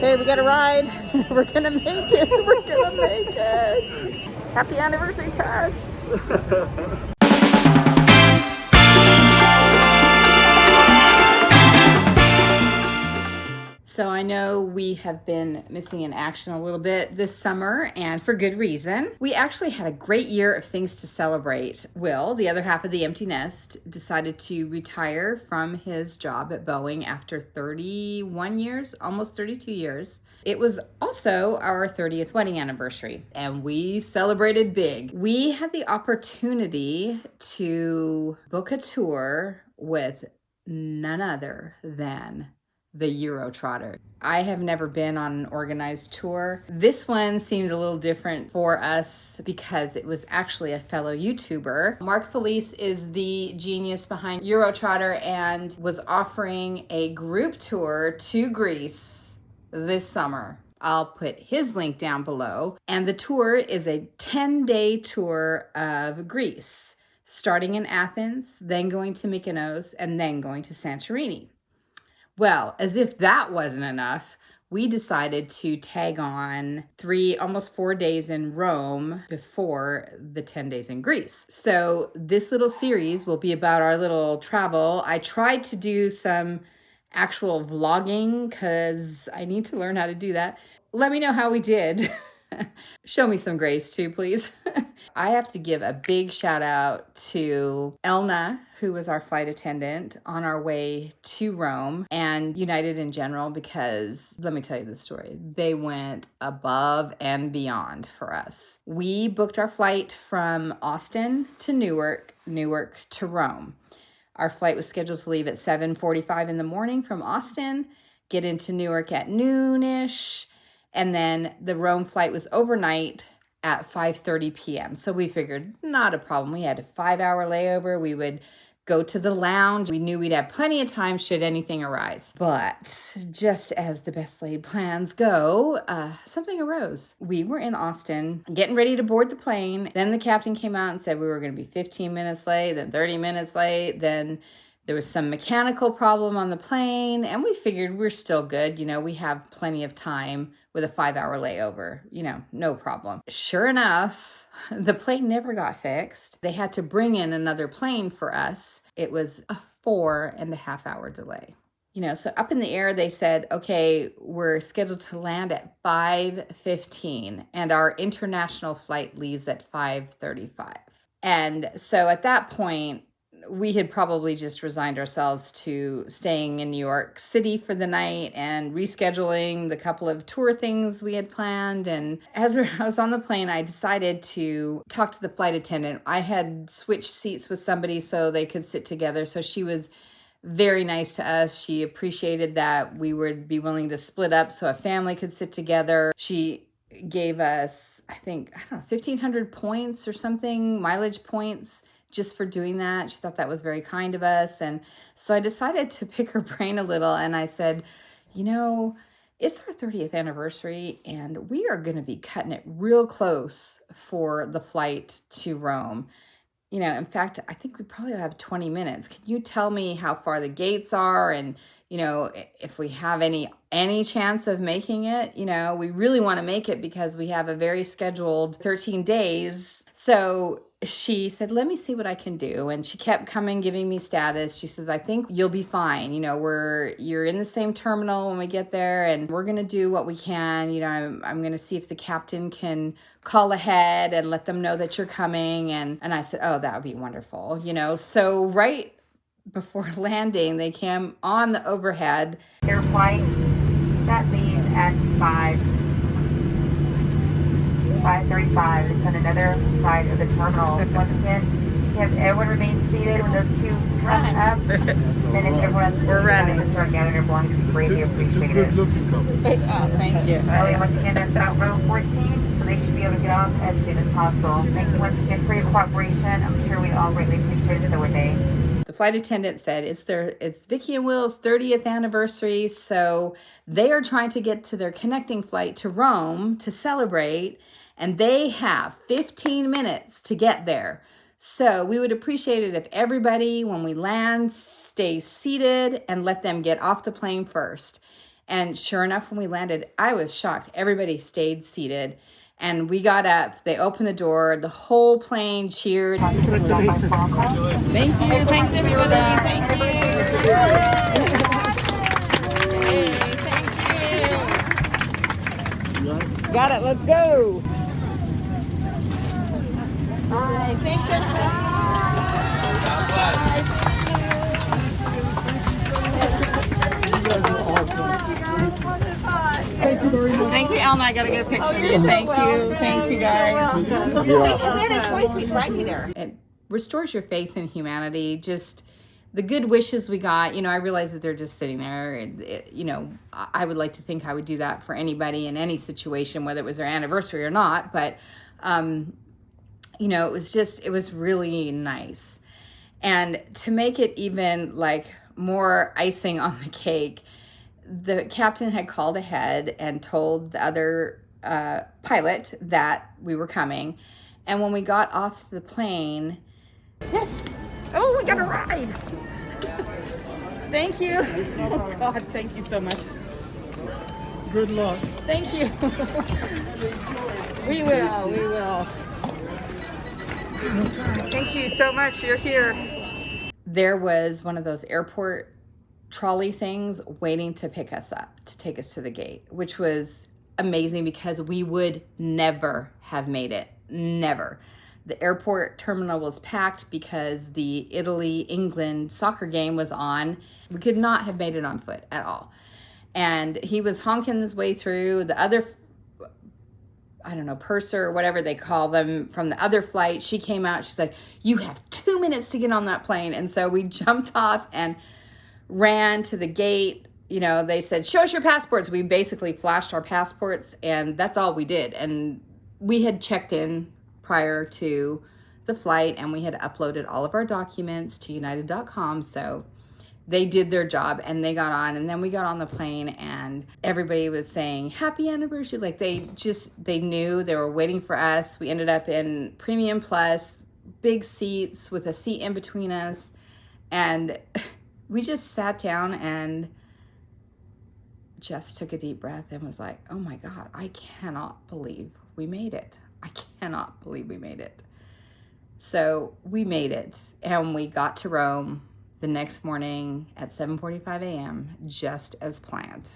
Okay, we got a ride. We're gonna make it. We're gonna make it. Happy anniversary to us. So I know we have been missing in action a little bit this summer, and for good reason. We actually had a great year of things to celebrate. Will, the other half of the empty nest, decided to retire from his job at Boeing after 31 years, almost 32 years. It was also our 30th wedding anniversary, and we celebrated big. We had the opportunity to book a tour with none other than the Trotter. I have never been on an organized tour. This one seemed a little different for us because it was actually a fellow YouTuber. Mark Felice is the genius behind Trotter and was offering a group tour to Greece this summer. I'll put his link down below. And the tour is a 10-day tour of Greece, starting in Athens, then going to Mykonos, and then going to Santorini. Well, as if that wasn't enough, we decided to tag on almost 4 days in Rome before the 10 days in Greece. So this little series will be about our little travel. I tried to do some actual vlogging because I need to learn how to do that. Let me know how we did. Show me some grace too, please. I have to give a big shout out to Elna, who was our flight attendant on our way to Rome, and United in general, because let me tell you the story. They went above and beyond for us. We booked our flight from Austin to Newark to Rome. Our flight was scheduled to leave at 7:45 in the morning from Austin, get into Newark at noonish, and then the Rome flight was overnight at 5:30 p.m. So we figured not a problem. We had a 5-hour layover. We would go to the lounge. We knew we'd have plenty of time should anything arise. But just as the best laid plans go, something arose. We were in Austin getting ready to board the plane. Then the captain came out and said we were going to be 15 minutes late, then 30 minutes late, then there was some mechanical problem on the plane, and we figured we're still good. We have plenty of time with a 5-hour layover, no problem. Sure enough, the plane never got fixed. They had to bring in another plane for us. It was a 4.5-hour delay. So up in the air, they said, okay, we're scheduled to land at 5:15, and our international flight leaves at 5:35. And so at that point, we had probably just resigned ourselves to staying in New York City for the night and rescheduling the couple of tour things we had planned. And as I was on the plane, I decided to talk to the flight attendant. I had switched seats with somebody so they could sit together. So she was very nice to us. She appreciated that we would be willing to split up so a family could sit together. She gave us, I don't know, 1,500 points or something, mileage points, just for doing that. She thought that was very kind of us. And so I decided to pick her brain a little. And I said, it's our 30th anniversary and we are going to be cutting it real close for the flight to Rome. In fact, I think we probably have 20 minutes. Can you tell me how far the gates are? And, if we have any chance of making it, we really want to make it because we have a very scheduled 13 days. So she said, let me see what I can do. And she kept coming, giving me status. She says, I think you'll be fine. You're in the same terminal when we get there, and we're going to do what we can. I'm going to see if the captain can call ahead and let them know that you're coming. And I said, oh, that would be wonderful. So right before landing, they came on the overhead. Their flight that leaves at 5:35. It's on another side of the terminal. Once again, if everyone remains seated when those two come up, then if We're running. to start gathering their belongings, we greatly appreciate it. Oh, thank you. Once again, that's about row 14, so they should be able to get off as soon as possible. Thank you once again for your cooperation. I'm sure we all greatly appreciate it, so would they. The flight attendant said it's Vicky and Will's 30th anniversary, so they are trying to get to their connecting flight to Rome to celebrate, and they have 15 minutes to get there. So we would appreciate it if everybody, when we land, stays seated and let them get off the plane first. And sure enough, when we landed, I was shocked. Everybody stayed seated. And we got up, they opened the door, the whole plane cheered. Thank you. Thanks, everybody. Thank you. Hey, thank you. Got it, let's go. Bye. Thanks, everybody. Thank you, Elma. I gotta get a picture of you. Thank you. Thank you, guys. It restores your faith in humanity. Just the good wishes we got. I realize that they're just sitting there. I would like to think I would do that for anybody in any situation, whether it was their anniversary or not. But, it was really nice. And to make it even like more icing on the cake, the captain had called ahead and told the other pilot that we were coming. And when we got off the plane, yes, oh, we got a ride. Thank you. Oh God, thank you so much. Good luck. Thank you. We will. Thank you so much. You're here. There was one of those airport trolley things waiting to pick us up, to take us to the gate, which was amazing because we would never have made it. Never. The airport terminal was packed because the Italy-England soccer game was on. We could not have made it on foot at all. And he was honking his way through. The other, purser or whatever they call them from the other flight, she came out. She's like, you have 2 minutes to get on that plane. And so we jumped off and ran to the gate. They said, show us your passports. We basically flashed our passports, and that's all we did. And we had checked in prior to the flight, and we had uploaded all of our documents to united.com. So they did their job, and they got on. And then we got on the plane, and everybody was saying happy anniversary. Like they knew they were waiting for us. We ended up in Premium Plus, big seats with a seat in between us. And we just sat down and just took a deep breath and was like, oh my God, I cannot believe we made it. I cannot believe we made it. So we made it, and we got to Rome the next morning at 7:45 a.m., just as planned.